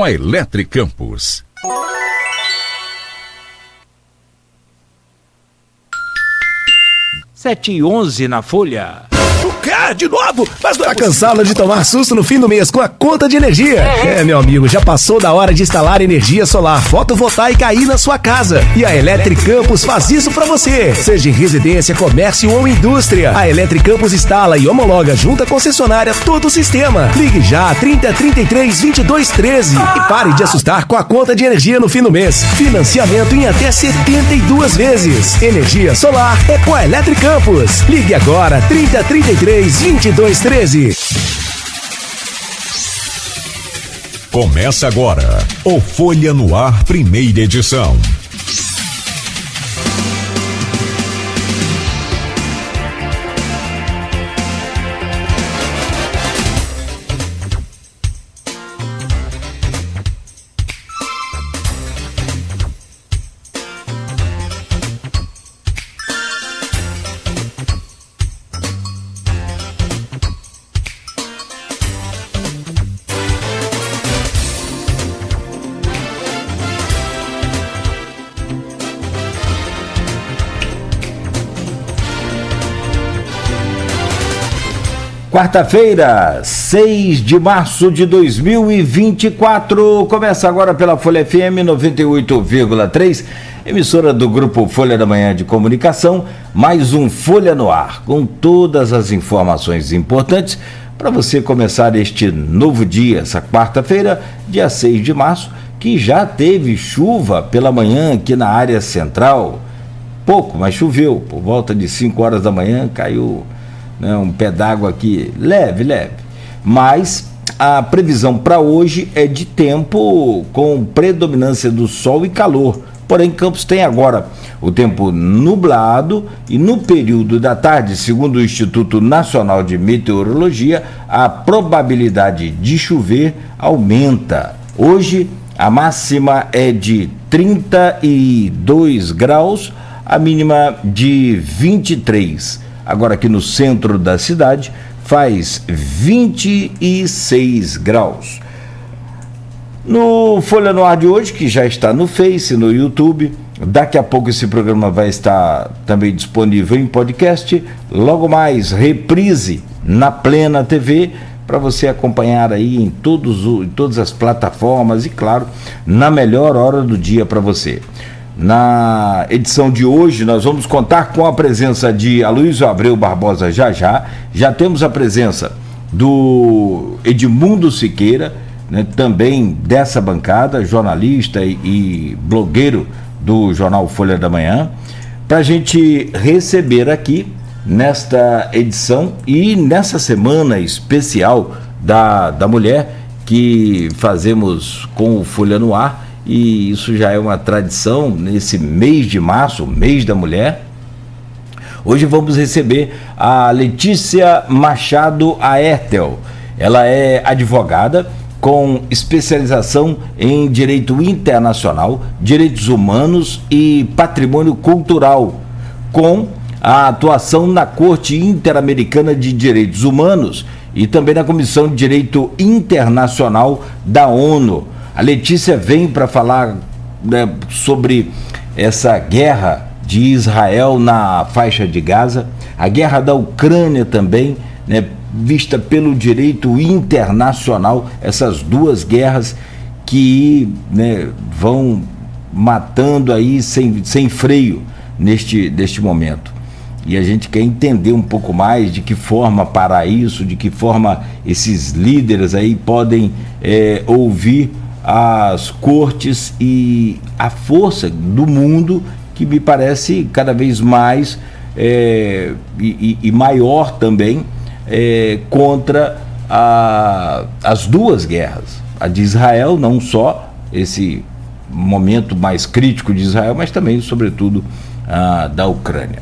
A Eletricampus. Sete e 11 na Folha. O quê? De novo? Mas não tá cansado de tomar susto no fim do mês com a conta de energia? Meu amigo, já passou da hora de instalar energia solar fotovoltaica aí na sua casa. E a Eletricampus faz isso pra você. Seja em residência, comércio ou indústria. A Eletricampus instala e homologa junto à concessionária todo o sistema. Ligue já 3033 2213 e pare de assustar com a conta de energia no fim do mês. Financiamento em até 72 vezes. Energia solar é com a Eletricampus. Ligue agora 3033 2213. Começa agora o Folha no Ar, primeira edição. Quarta-feira, 6 de março de 2024, começa agora pela Folha FM 98,3, emissora do Grupo Folha da Manhã de Comunicação, mais um Folha no Ar, com todas as informações importantes para você começar este novo dia, essa quarta-feira, dia 6 de março, que já teve chuva pela manhã aqui na área central, pouco, mas choveu, por volta de 5 horas da manhã caiu um pé d'água aqui, leve, mas a previsão para hoje é de tempo com predominância do sol e calor, porém Campos tem agora o tempo nublado e no período da tarde, segundo o Instituto Nacional de Meteorologia, a probabilidade de chover aumenta. Hoje a máxima é de 32 graus, a mínima de 23. Agora aqui no centro da cidade faz 26 graus. No Folha no Ar de hoje, que já está no Face, no YouTube, daqui a pouco esse programa vai estar também disponível em podcast, logo mais reprise na Plena TV, para você acompanhar aí em todas as plataformas e, claro, na melhor hora do dia para você. Na edição de hoje, nós vamos contar com a presença de Aloysio Abreu Barbosa já temos a presença do Edmundo Siqueira, né, também dessa bancada, jornalista e blogueiro do jornal Folha da Manhã, para a gente receber aqui, nesta edição e nessa semana especial da mulher, que fazemos com o Folha no Ar, e isso já é uma tradição nesse mês de março, mês da mulher. Hoje vamos receber a Letícia Machado Aertel. Ela é advogada com especialização em Direito Internacional, Direitos Humanos e Patrimônio Cultural, com a atuação na Corte Interamericana de Direitos Humanos e também na Comissão de Direito Internacional da ONU. A Letícia vem para falar, né, sobre essa guerra de Israel na faixa de Gaza, a guerra da Ucrânia também, né, vista pelo direito internacional, essas duas guerras que, né, vão matando aí sem freio neste momento. E a gente quer entender um pouco mais de que forma parar isso, de que forma esses líderes aí podem ouvir as cortes e a força do mundo, que me parece cada vez mais e maior também, contra as duas guerras, a de Israel, não só esse momento mais crítico de Israel, mas também, sobretudo, da Ucrânia.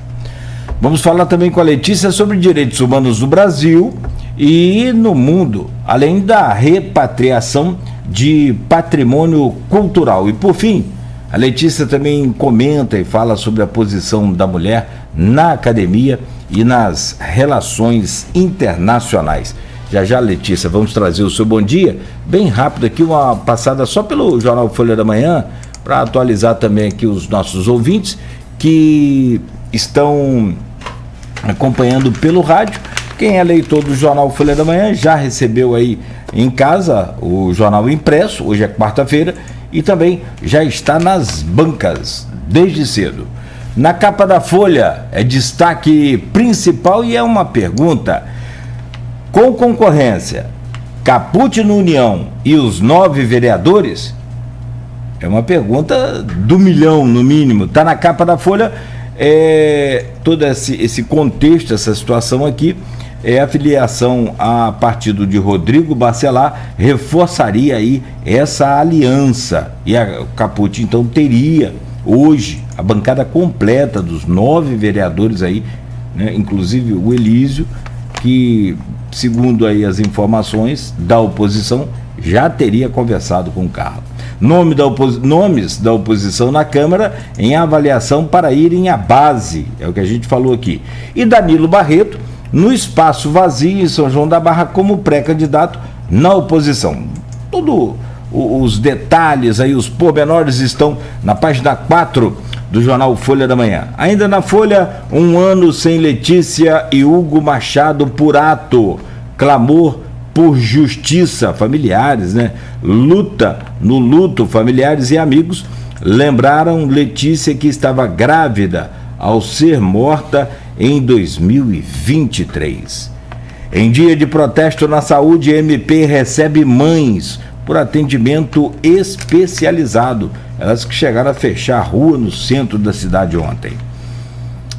Vamos falar também com a Letícia sobre direitos humanos no Brasil e no mundo, além da repatriação de patrimônio cultural. E por fim, a Letícia também comenta e fala sobre a posição da mulher na academia e nas relações internacionais. Já já, Letícia, vamos trazer o seu bom dia. Bem rápido aqui, uma passada só pelo Jornal Folha da Manhã, para atualizar também aqui os nossos ouvintes que estão acompanhando pelo rádio. Quem é leitor do Jornal Folha da Manhã já recebeu aí em casa o jornal impresso, hoje é quarta-feira, e também já está nas bancas desde cedo. Na capa da Folha é destaque principal e é uma pergunta: com concorrência, Capucci no União e os 9 vereadores? É uma pergunta do milhão, no mínimo. Está na capa da Folha. Todo esse contexto, essa situação aqui, a filiação a partido de Rodrigo Bacelar reforçaria aí essa aliança. E o Capucci, então, teria hoje a bancada completa dos 9 vereadores aí, né, inclusive o Elísio, que, segundo aí as informações da oposição, já teria conversado com o Carlos. Nomes da oposição na Câmara em avaliação para irem à base, é o que a gente falou aqui. E Danilo Barreto, no espaço vazio em São João da Barra, como pré-candidato na oposição. Todos os detalhes aí, os pormenores estão na página 4 do jornal Folha da Manhã. Ainda na Folha, 1 ano sem Letícia e Hugo Machado por ato. Clamor por justiça, familiares, né? No luto, familiares e amigos lembraram Letícia que estava grávida ao ser morta em 2023. Em dia de protesto na saúde, MP recebe mães por atendimento especializado. Elas que chegaram a fechar a rua no centro da cidade ontem.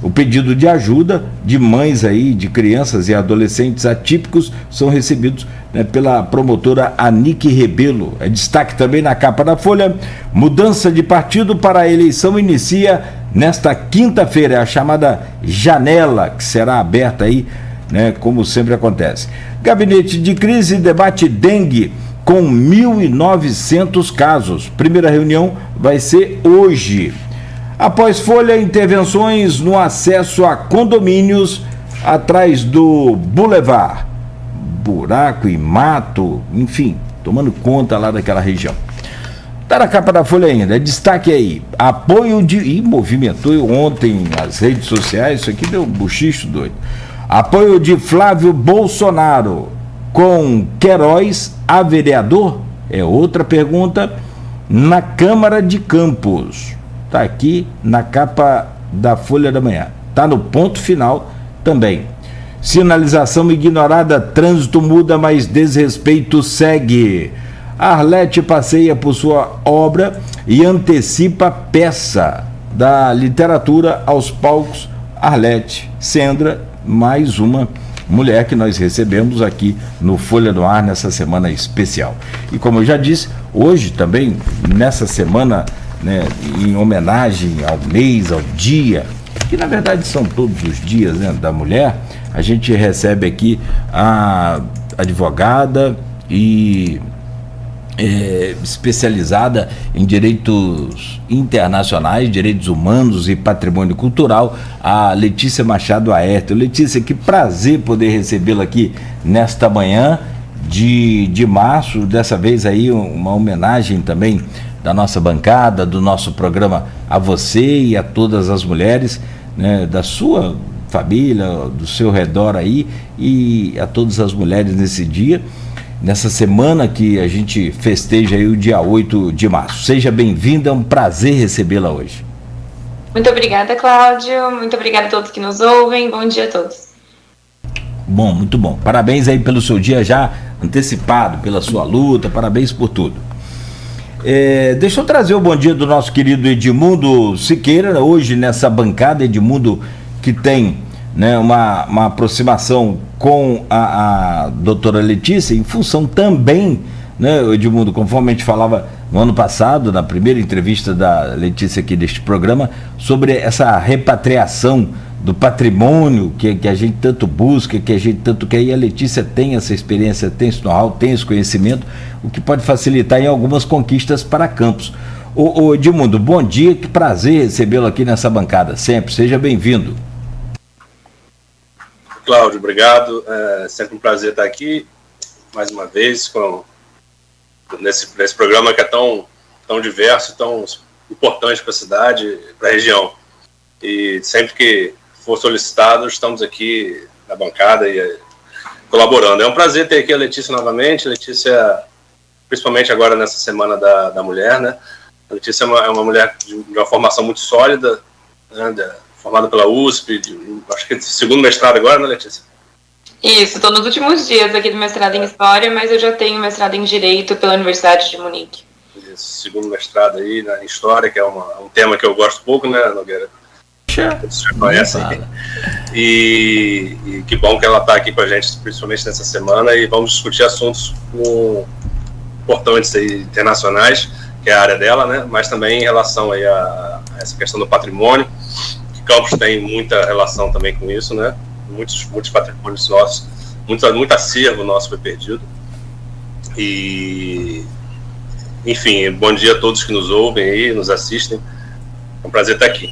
O pedido de ajuda de mães aí, de crianças e adolescentes atípicos são recebidos, né, pela promotora Anique Rebelo. É destaque também na capa da Folha. Mudança de partido para a eleição inicia nesta quinta-feira, é a chamada janela que será aberta aí, né, como sempre acontece. Gabinete de crise debate dengue com 1.900 casos. Primeira reunião vai ser hoje. Após Folha, intervenções no acesso a condomínios atrás do Boulevard. Buraco e mato, enfim, tomando conta lá daquela região. Tá na capa da Folha ainda, é destaque aí. Apoio de... E movimentou ontem as redes sociais, isso aqui deu um buchicho doido. Apoio de Flávio Bolsonaro com Queiroz a vereador? É outra pergunta na Câmara de Campos. Está aqui na capa da Folha da Manhã. Está no ponto final também. Sinalização ignorada, trânsito muda, mas desrespeito segue. Arlete passeia por sua obra e antecipa peça da literatura aos palcos. Arlete Sendra, mais uma mulher que nós recebemos aqui no Folha no Ar nessa semana especial. E como eu já disse, hoje também, nessa semana, né, em homenagem ao mês, ao dia, que na verdade são todos os dias, né, da mulher, a gente recebe aqui a advogada e especializada em direitos internacionais, direitos humanos e patrimônio cultural, a Letícia Machado Aércio. Letícia, que prazer poder recebê-la aqui nesta manhã de março, dessa vez aí uma homenagem também da nossa bancada, do nosso programa, a você e a todas as mulheres, né, da sua família, do seu redor aí, e a todas as mulheres nesse dia, nessa semana que a gente festeja aí o dia 8 de março. Seja bem-vinda, é um prazer recebê-la hoje. Muito obrigada, Cláudio, muito obrigada a todos que nos ouvem, bom dia a todos. Bom, muito bom, parabéns aí pelo seu dia já antecipado, pela sua luta, parabéns por tudo. Deixa eu trazer o bom dia do nosso querido Edmundo Siqueira, hoje nessa bancada. Edmundo, que tem, né, uma aproximação com a doutora Letícia, em função também, né, Edmundo, conforme a gente falava no ano passado, na primeira entrevista da Letícia aqui deste programa, sobre essa repatriação do patrimônio que a gente tanto busca, que a gente tanto quer, e a Letícia tem essa experiência, tem esse know-how, tem esse conhecimento, o que pode facilitar em algumas conquistas para Campos. Ô Edmundo, bom dia, que prazer recebê-lo aqui nessa bancada, sempre, seja bem-vindo. Cláudio, obrigado, é sempre um prazer estar aqui, mais uma vez, nesse programa que é tão diverso, tão importante para a cidade, para a região. E sempre que for solicitado, estamos aqui na bancada e colaborando. É um prazer ter aqui a Letícia novamente. Letícia, principalmente agora nessa Semana da Mulher, né? A Letícia é uma mulher de uma formação muito sólida, né? Formada pela USP, acho que é segundo mestrado agora, né, Letícia? Isso, estou nos últimos dias aqui do mestrado em História, mas eu já tenho mestrado em Direito pela Universidade de Munique. Isso, segundo mestrado aí, né, em História, que é um tema que eu gosto pouco, né, Nogueira? Você já conhece aí. E que bom que ela está aqui com a gente, principalmente nessa semana, e vamos discutir assuntos importantes aí, internacionais, que é a área dela, né, mas também em relação aí a essa questão do patrimônio, que Campos tem muita relação também com isso, né? Muitos patrimônios nossos, muito acervo nosso foi perdido. E, enfim, bom dia a todos que nos ouvem aí, nos assistem. É um prazer estar aqui.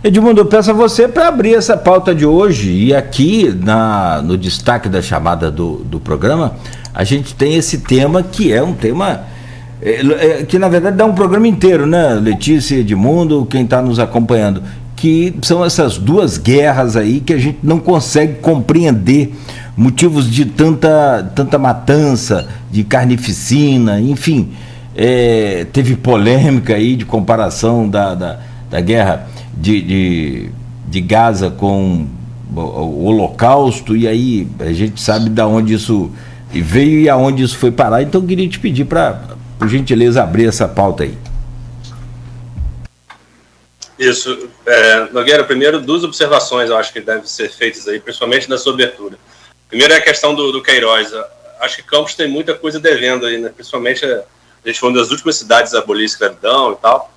Edmundo, eu peço a você para abrir essa pauta de hoje. E aqui, no destaque da chamada do programa, a gente tem esse tema que é um tema que, na verdade, dá um programa inteiro, né, Letícia e Edmundo, quem está nos acompanhando, que são essas duas guerras aí que a gente não consegue compreender, motivos de tanta matança, de carnificina, enfim. Teve polêmica aí de comparação da guerra de Gaza com o Holocausto, e aí a gente sabe de onde isso veio e aonde isso foi parar. Então eu queria te pedir para, por gentileza, abrir essa pauta aí. Isso, Nogueira, primeiro, duas observações eu acho que devem ser feitas aí, principalmente na sua abertura. Primeiro é a questão do Queiroz. Acho que Campos tem muita coisa devendo aí, né? Principalmente a gente foi uma das últimas cidades a abolir a escravidão e tal,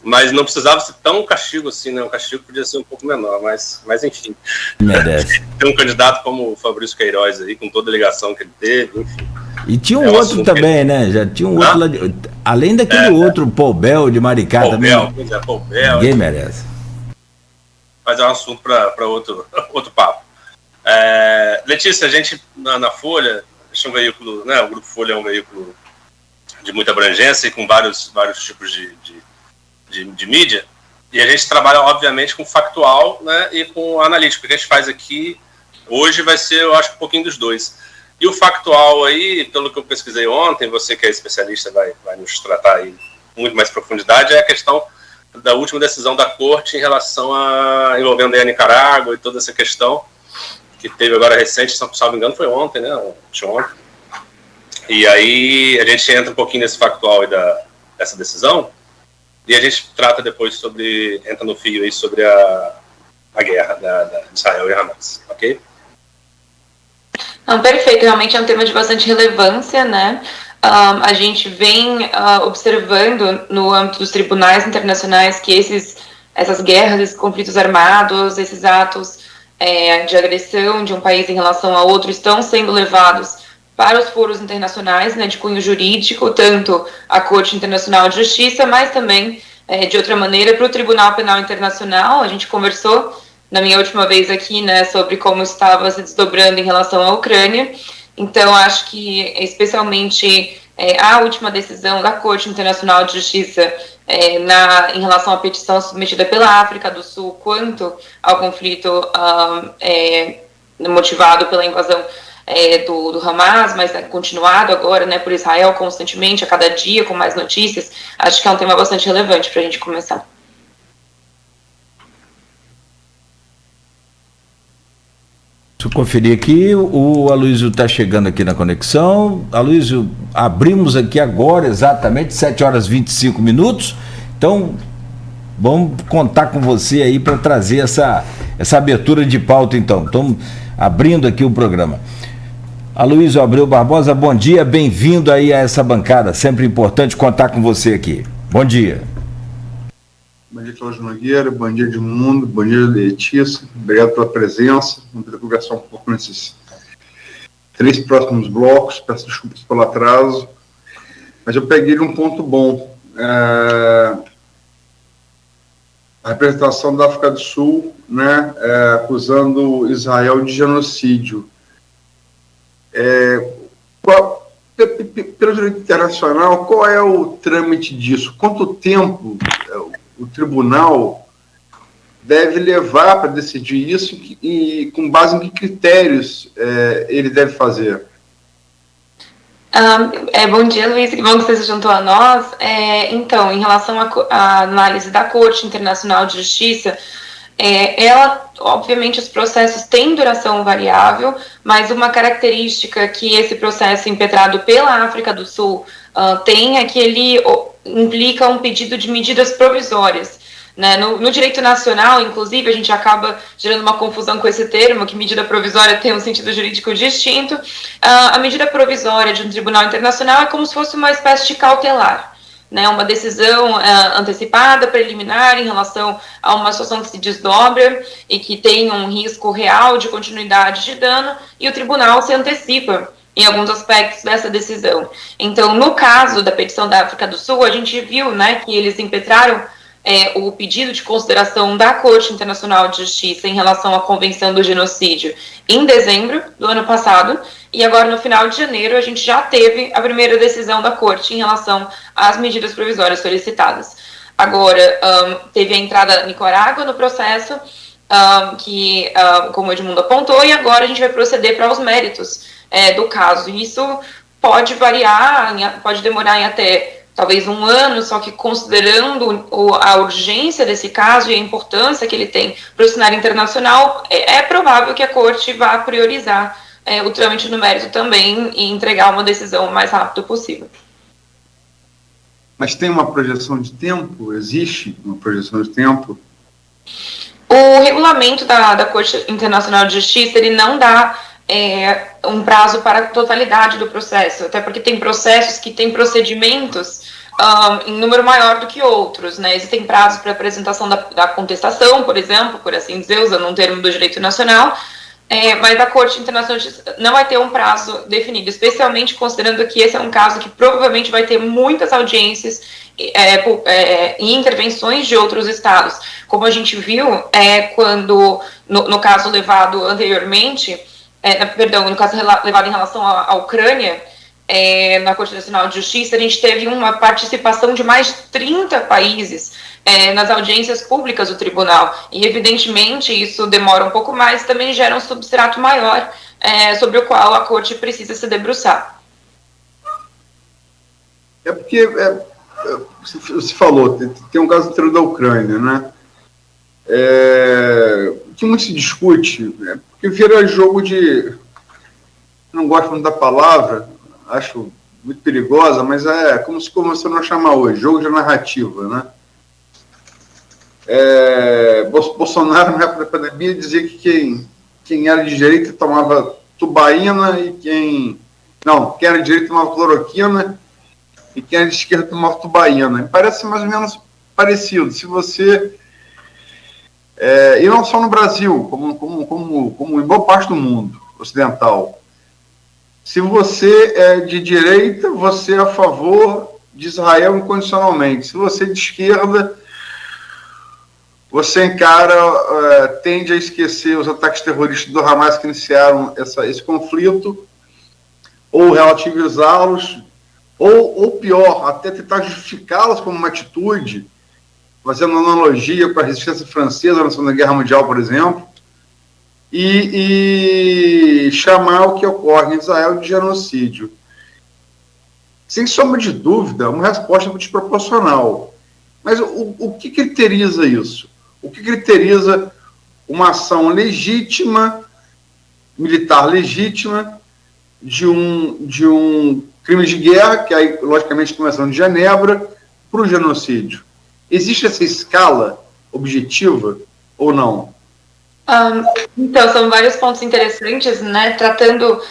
mas não precisava ser tão castigo assim, né? O castigo podia ser um pouco menor, mas enfim. Merece. Tem um candidato como o Fabrício Queiroz aí, com toda a ligação que ele teve, enfim. E tinha um outro também, né? Já tinha um outro lá além daquele outro, Paul Bell de Maricá também. Paul Bell. Ninguém merece. Mas é um assunto para outro papo. Letícia, a gente na Folha, é um veículo, né? O Grupo Folha é um veículo de muita abrangência e com vários tipos de mídia, e a gente trabalha, obviamente, com factual, né? E com analítico. O que a gente faz aqui hoje vai ser, eu acho, um pouquinho dos dois. E o factual aí, pelo que eu pesquisei ontem, você que é especialista vai nos tratar aí com muito mais profundidade, é a questão da última decisão da Corte em relação envolvendo a Nicarágua e toda essa questão que teve agora recente, se não me engano, foi ontem, né? Ontem. E aí a gente entra um pouquinho nesse factual aí dessa decisão, e a gente trata depois entra no fio aí sobre a guerra de Israel e Hamas, ok? Não, perfeito, realmente é um tema de bastante relevância, né? A gente vem observando no âmbito dos tribunais internacionais que essas guerras, esses conflitos armados, esses atos de agressão de um país em relação a outro estão sendo levados para os foros internacionais, né, de cunho jurídico, tanto a Corte Internacional de Justiça, mas também, de outra maneira, para o Tribunal Penal Internacional. A gente conversou na minha última vez aqui, né, sobre como estava se desdobrando em relação à Ucrânia. Então, acho que, especialmente, a última decisão da Corte Internacional de Justiça em relação à petição submetida pela África do Sul quanto ao conflito motivado pela invasão do Hamas, mas continuado agora, né, por Israel constantemente, a cada dia, com mais notícias. Acho que é um tema bastante relevante para a gente começar. Deixa eu conferir aqui, o Aloysio está chegando aqui na conexão. Aloysio, abrimos aqui agora, exatamente, 7 horas e 25 minutos. Então, vamos contar com você aí para trazer essa abertura de pauta, então. Estamos abrindo aqui o programa. Aloysio Abreu Barbosa, bom dia, bem-vindo aí a essa bancada. Sempre importante contar com você aqui. Bom dia. Bom dia, Cláudio Nogueira, bom dia, Edmundo, bom dia, Letícia, obrigado pela presença. Vamos tentar conversar um pouco nesses 3 próximos blocos, peço desculpas pelo atraso, mas eu peguei um ponto bom. A representação da África do Sul, né, acusando Israel de genocídio. Pelo direito internacional, qual é o trâmite disso? Quanto tempo o tribunal deve levar para decidir isso e com base em que critérios ele deve fazer? Bom dia, Luiz, que bom que você se juntou a nós. Então, em relação à análise da Corte Internacional de Justiça, ela, obviamente, os processos têm duração variável, mas uma característica que esse processo impetrado pela África do Sul tem é que ele implica um pedido de medidas provisórias. Né? No direito nacional, inclusive, a gente acaba gerando uma confusão com esse termo, que medida provisória tem um sentido jurídico distinto. A medida provisória de um tribunal internacional é como se fosse uma espécie de cautelar. Né, uma decisão antecipada, preliminar, em relação a uma situação que se desdobra e que tem um risco real de continuidade de dano, e o tribunal se antecipa em alguns aspectos dessa decisão. Então, no caso da petição da África do Sul, a gente viu, né, que eles impetraram o pedido de consideração da Corte Internacional de Justiça em relação à Convenção do Genocídio em dezembro do ano passado, e agora no final de janeiro a gente já teve a primeira decisão da Corte em relação às medidas provisórias solicitadas. Agora, teve a entrada da Nicarágua no processo, que, como o Edmundo apontou, e agora a gente vai proceder para os méritos do caso. E isso pode variar, pode demorar em até talvez um ano, só que considerando a urgência desse caso e a importância que ele tem para o cenário internacional, é provável que a Corte vá priorizar o trâmite no mérito também e entregar uma decisão o mais rápido possível. Mas tem uma projeção de tempo? Existe uma projeção de tempo? O regulamento da Corte Internacional de Justiça, ele não dá um prazo para a totalidade do processo, até porque tem processos que têm procedimentos em número maior do que outros, né? Existem prazos para apresentação da contestação, por exemplo, por assim dizer, usando um termo do direito nacional, mas a Corte Internacional de Justiça não vai ter um prazo definido, especialmente considerando que esse é um caso que provavelmente vai ter muitas audiências e intervenções de outros estados. Como a gente viu, quando, no caso levado anteriormente, no caso levado em relação à Ucrânia, na Corte Nacional de Justiça, a gente teve uma participação de mais de 30 países nas audiências públicas do tribunal, e evidentemente isso demora um pouco mais, também gera um substrato maior sobre o qual a Corte precisa se debruçar. Porque você falou, tem um caso inteiro da Ucrânia, né? O que muito se discute, porque vira jogo de... Não gosto muito da palavra, acho muito perigosa, mas como se começou a chamar hoje, jogo de narrativa, né? Bolsonaro, na época da pandemia, dizia que quem era de direita tomava tubaína e quem era de direita tomava cloroquina e quem era de esquerda tomava tubaína. Me parece mais ou menos parecido. Se você... e não só no Brasil, como em boa parte do mundo ocidental. Se você é de direita, você é a favor de Israel incondicionalmente. Se você é de esquerda, você tende a esquecer os ataques terroristas do Hamas que iniciaram esse conflito, ou relativizá-los, ou pior, até tentar justificá-los como uma atitude, fazendo analogia para a resistência francesa na Segunda Guerra Mundial, por exemplo, e chamar o que ocorre em Israel de genocídio. Sem sombra de dúvida, uma resposta desproporcional. Mas o que criteriza isso? O que criteriza uma ação legítima, militar legítima, de um crime de guerra, que aí, logicamente, Convenção de Genebra, para o genocídio? Existe essa escala objetiva ou não? Então, são vários pontos interessantes, né? Tratando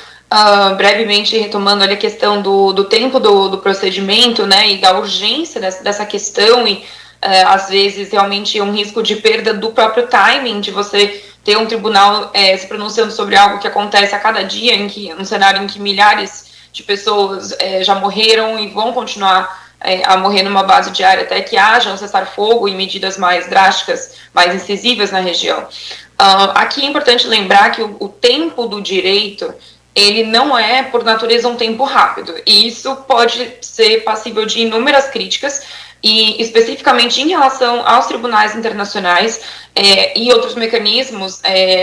brevemente, retomando ali a questão do tempo do procedimento, né? E da urgência dessa questão e, às vezes, realmente um risco de perda do próprio timing, de você ter um tribunal se pronunciando sobre algo que acontece a cada dia, um cenário em que milhares de pessoas já morreram e vão continuar a morrer numa base diária até que haja um cessar-fogo e medidas mais drásticas, mais incisivas na região. Aqui é importante lembrar que o tempo do direito, ele não é, por natureza, um tempo rápido. E isso pode ser passível de inúmeras críticas, e especificamente em relação aos tribunais internacionais e outros mecanismos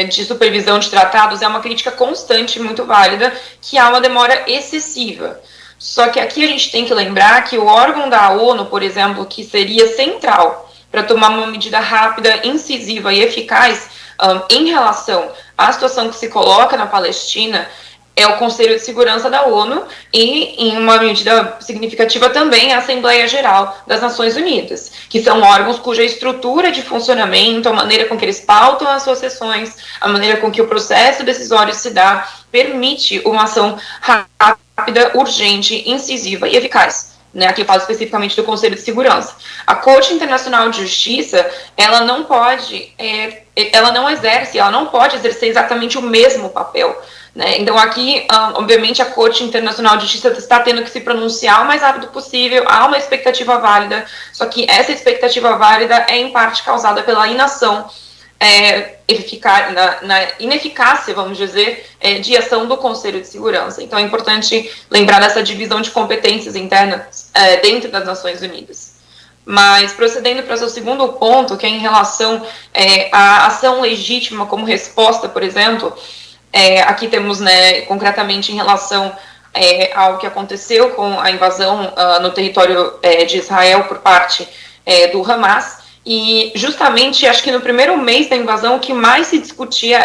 de supervisão de tratados, é uma crítica constante, muito válida, que há uma demora excessiva. Só que aqui a gente tem que lembrar que o órgão da ONU, por exemplo, que seria central para tomar uma medida rápida, incisiva e eficaz em relação à situação que se coloca na Palestina, é o Conselho de Segurança da ONU e, em uma medida significativa também, a Assembleia Geral das Nações Unidas, que são órgãos cuja estrutura de funcionamento, a maneira com que eles pautam as suas sessões, a maneira com que o processo decisório se dá, permite uma ação rápida, urgente, incisiva e eficaz. Aqui eu falo especificamente do Conselho de Segurança. A Corte Internacional de Justiça, ela não pode exercer exatamente o mesmo papel. Então aqui, obviamente, a Corte Internacional de Justiça está tendo que se pronunciar o mais rápido possível, há uma expectativa válida, só que essa expectativa válida é em parte causada pela inação, na ineficácia, vamos dizer, de ação do Conselho de Segurança. Então é importante lembrar dessa divisão de competências internas dentro das Nações Unidas. Mas, procedendo para o seu segundo ponto, que é em relação à ação legítima como resposta, por exemplo, aqui temos, concretamente, em relação ao que aconteceu com a invasão no território de Israel por parte do Hamas, e justamente, acho que no primeiro mês da invasão, o que mais se discutia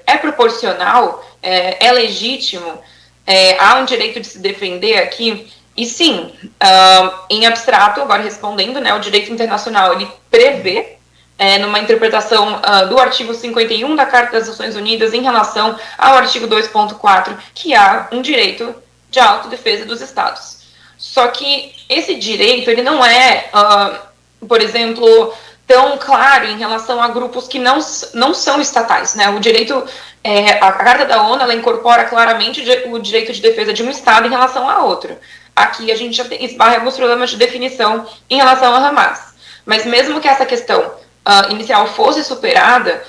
é proporcional, é legítimo, há um direito de se defender aqui. E sim, em abstrato, agora respondendo, o direito internacional, ele prevê, numa interpretação do artigo 51 da Carta das Nações Unidas em relação ao artigo 2.4, que há um direito de autodefesa dos Estados. Só que esse direito, ele não é, por exemplo, tão claro em relação a grupos que não são estatais. O direito, a Carta da ONU, ela incorpora claramente o direito de defesa de um Estado em relação a outro. Aqui a gente já esbarra alguns problemas de definição em relação a Hamas. Mas mesmo que essa questão inicial fosse superada,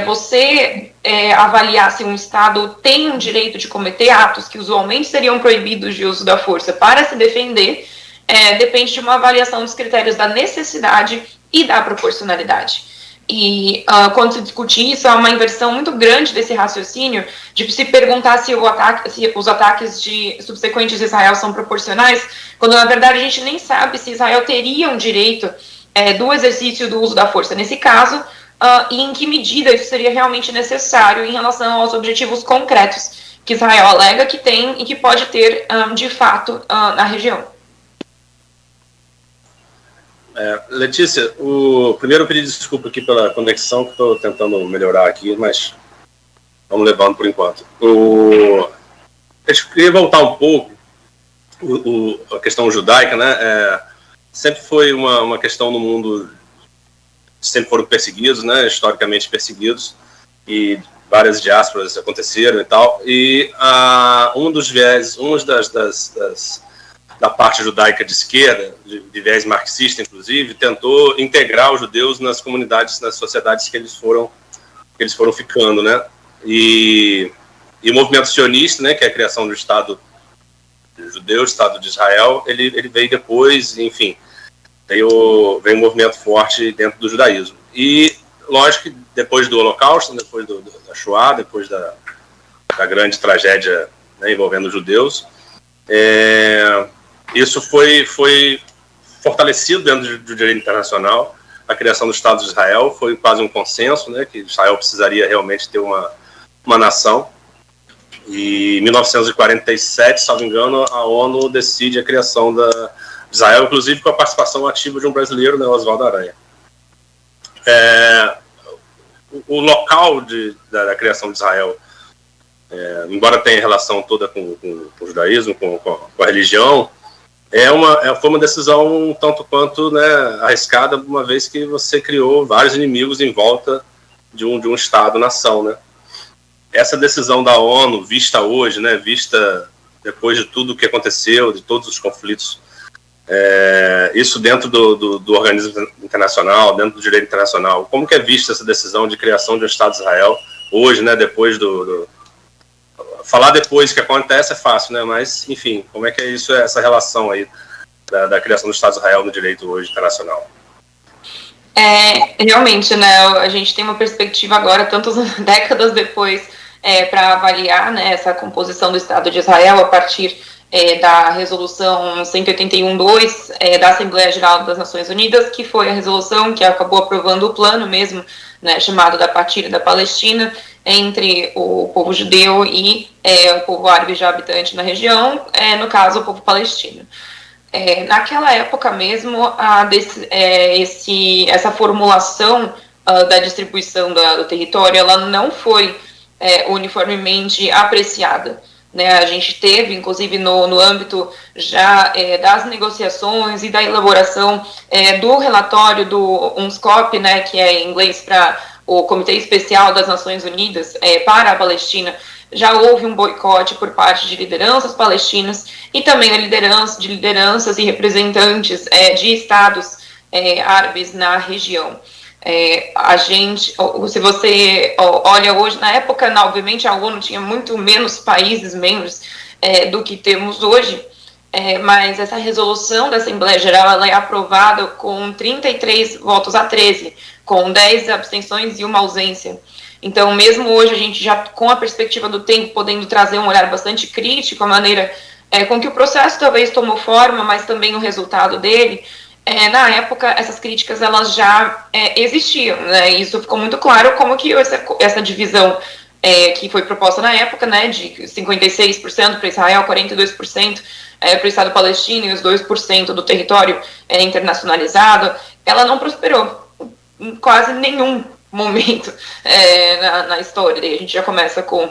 você avaliar se um Estado tem um direito de cometer atos que usualmente seriam proibidos de uso da força para se defender, depende de uma avaliação dos critérios da necessidade e da proporcionalidade. E quando se discute isso, há uma inversão muito grande desse raciocínio de se perguntar se os ataques subsequentes de Israel são proporcionais, quando na verdade a gente nem sabe se Israel teria um direito do exercício do uso da força nesse caso, e em que medida isso seria realmente necessário em relação aos objetivos concretos que Israel alega que tem e que pode ter de fato na região. Letícia, primeiro eu pedi desculpa aqui pela conexão, que estou tentando melhorar aqui, mas vamos levando por enquanto. Eu queria voltar um pouco a questão judaica, sempre foi uma questão no mundo, sempre foram perseguidos, historicamente perseguidos, e várias diásporas aconteceram e tal, e um dos viés, da parte judaica de esquerda, de viés marxista inclusive, tentou integrar os judeus nas comunidades, nas sociedades que eles foram ficando, e o movimento sionista, que é a criação do Estado judeu, o Estado de Israel, ele veio depois, enfim, veio um movimento forte dentro do judaísmo. E, lógico que depois do Holocausto, depois da Shoah, depois da grande tragédia envolvendo os judeus, isso foi fortalecido dentro do direito internacional. A criação do Estado de Israel foi quase um consenso, que Israel precisaria realmente ter uma nação. E em 1947, salvo engano, a ONU decide a criação de Israel, inclusive com a participação ativa de um brasileiro, Oswaldo Aranha. O local da criação de Israel, embora tenha relação toda com o judaísmo, com a religião, foi uma decisão um tanto quanto arriscada, uma vez que você criou vários inimigos em volta de um Estado-nação. Essa decisão da ONU, vista hoje, vista depois de tudo o que aconteceu, de todos os conflitos, isso dentro do organismo internacional, dentro do direito internacional, como que é vista essa decisão de criação de um Estado de Israel hoje, depois falar depois que acontece é fácil, né? Mas, enfim, como é que é isso, essa relação aí da criação do Estado de Israel no direito hoje internacional? Realmente, né, a gente tem uma perspectiva agora, tantas décadas depois, para avaliar, né, essa composição do Estado de Israel a partir da resolução 181.2 da Assembleia Geral das Nações Unidas, que foi a resolução que acabou aprovando o plano mesmo, né, chamado da partilha da Palestina, entre o povo judeu e o povo árabe já habitante na região, no caso o povo palestino. Naquela época mesmo, essa formulação da distribuição do território, ela não foi uniformemente apreciada. Né? A gente teve, inclusive, no âmbito já das negociações e da elaboração do relatório do UNSCOP, né, que é em inglês para o Comitê Especial das Nações Unidas para a Palestina, já houve um boicote por parte de lideranças palestinas e também de lideranças e representantes de estados árabes na região. Se você olha hoje, na época, obviamente, a ONU tinha muito menos países membros do que temos hoje, mas essa resolução da Assembleia Geral ela é aprovada com 33 votos a 13, com 10 abstenções e uma ausência. Então, mesmo hoje, a gente já, com a perspectiva do tempo, podendo trazer um olhar bastante crítico, a maneira com que o processo talvez tomou forma, mas também o resultado dele, na época, essas críticas elas já existiam, né? Isso ficou muito claro como que essa divisão que foi proposta na época, né, de 56% para Israel, 42% para o Estado palestino e os 2% do território internacionalizado, ela não prosperou em quase nenhum momento na história. Daí a gente já começa com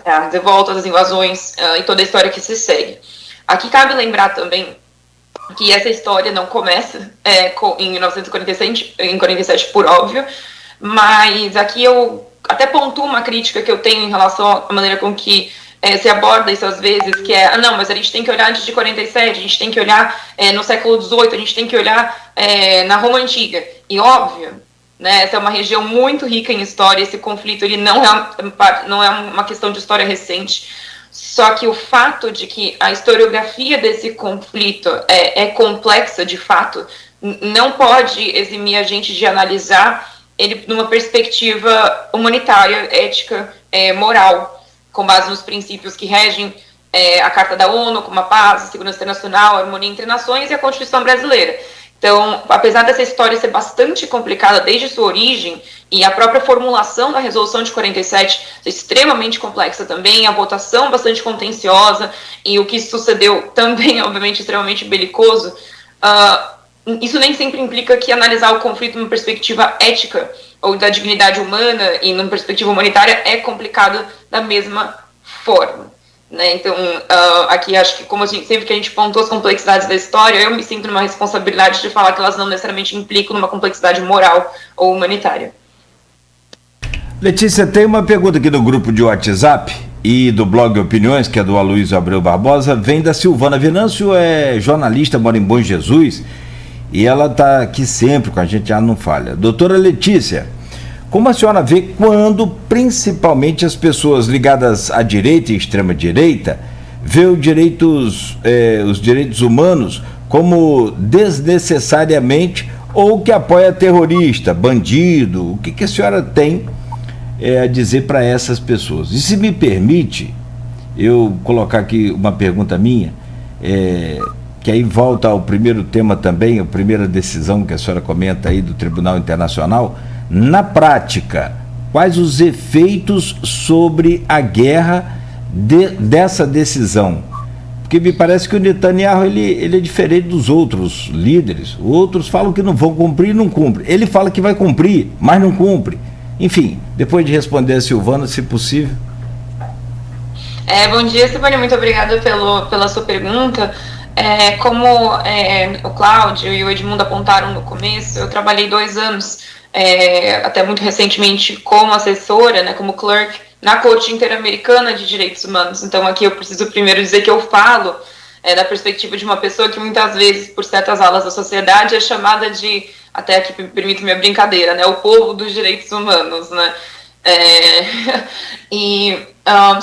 as revoltas, as invasões e toda a história que se segue. Aqui cabe lembrar também que essa história não começa em 1947, por óbvio, mas aqui eu até pontuo uma crítica que eu tenho em relação à maneira com que se aborda isso às vezes, que não, mas a gente tem que olhar antes de 47, a gente tem que olhar no século XVIII, a gente tem que olhar na Roma Antiga. E óbvio, né, essa é uma região muito rica em história, esse conflito ele não é uma questão de história recente, só que o fato de que a historiografia desse conflito é complexa de fato, não pode eximir a gente de analisar ele numa perspectiva humanitária, ética, moral, com base nos princípios que regem a Carta da ONU, como a paz, a segurança internacional, a harmonia entre nações e a Constituição brasileira. Então, apesar dessa história ser bastante complicada desde sua origem, e a própria formulação da resolução de 47 é extremamente complexa também, a votação bastante contenciosa, e o que sucedeu também, obviamente, extremamente belicoso, isso nem sempre implica que analisar o conflito numa perspectiva ética, ou da dignidade humana, e numa perspectiva humanitária, é complicado da mesma forma. Né? Então, aqui acho que, como assim, sempre que a gente pontua as complexidades da história, eu me sinto numa responsabilidade de falar que elas não necessariamente implicam numa complexidade moral ou humanitária. Letícia, tem uma pergunta aqui no grupo de WhatsApp e do blog Opiniões, que é do Aloysio Abreu Barbosa, vem da Silvana Venâncio, é jornalista, mora em Bom Jesus, e ela está aqui sempre com a gente, ela não falha. Doutora Letícia, como a senhora vê quando, principalmente, as pessoas ligadas à direita e extrema-direita, vê os direitos humanos como desnecessariamente ou que apoia terrorista, bandido? O que a senhora tem a dizer para essas pessoas? E se me permite, eu colocar aqui uma pergunta minha, que aí volta ao primeiro tema também, a primeira decisão que a senhora comenta aí do Tribunal Internacional. Na prática, quais os efeitos sobre a guerra dessa decisão? Porque me parece que o Netanyahu ele é diferente dos outros líderes. Outros falam que não vão cumprir e não cumpre. Ele fala que vai cumprir, mas não cumpre. Enfim, depois de responder a Silvana, se possível. Bom dia, Silvana, muito obrigada pela sua pergunta. Como o Cláudio e o Edmundo apontaram no começo, eu trabalhei 2 anos até muito recentemente como assessora, né, como clerk, na Corte Interamericana de Direitos Humanos. Então aqui eu preciso primeiro dizer que eu falo da perspectiva de uma pessoa que muitas vezes, por certas alas da sociedade, é chamada de, até aqui permito minha brincadeira, né, o povo dos direitos humanos, né. E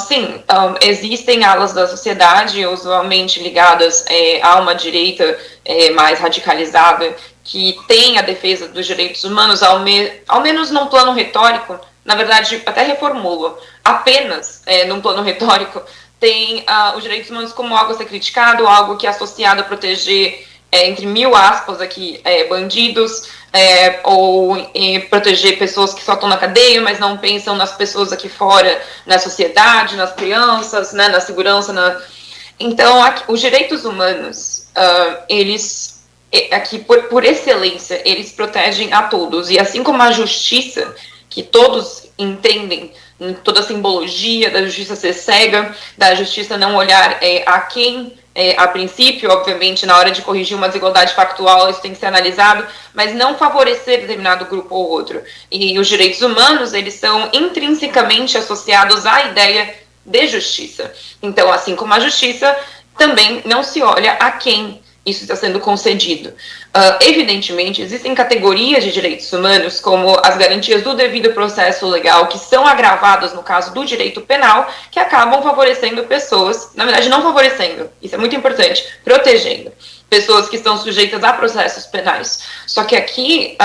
Sim, existem alas da sociedade, usualmente ligadas a uma direita mais radicalizada, que tem a defesa dos direitos humanos, ao menos num plano retórico. Na verdade, até reformulo, apenas num plano retórico, tem os direitos humanos como algo a ser criticado, algo que é associado a proteger, entre mil aspas aqui, bandidos, ou proteger pessoas que só estão na cadeia, mas não pensam nas pessoas aqui fora, na sociedade, nas crianças, né, na segurança. Então, os direitos humanos, eles, aqui por excelência, eles protegem a todos. E assim como a justiça, que todos entendem, toda a simbologia da justiça ser cega, da justiça não olhar a quem... a princípio, obviamente, na hora de corrigir uma desigualdade factual, isso tem que ser analisado, mas não favorecer determinado grupo ou outro. E os direitos humanos, eles são intrinsecamente associados à ideia de justiça. Então, assim como a justiça, também não se olha a quem isso está sendo concedido. Evidentemente, existem categorias de direitos humanos, como as garantias do devido processo legal, que são agravadas no caso do direito penal, que acabam favorecendo pessoas, na verdade não favorecendo, isso é muito importante, protegendo pessoas que estão sujeitas a processos penais. Só que aqui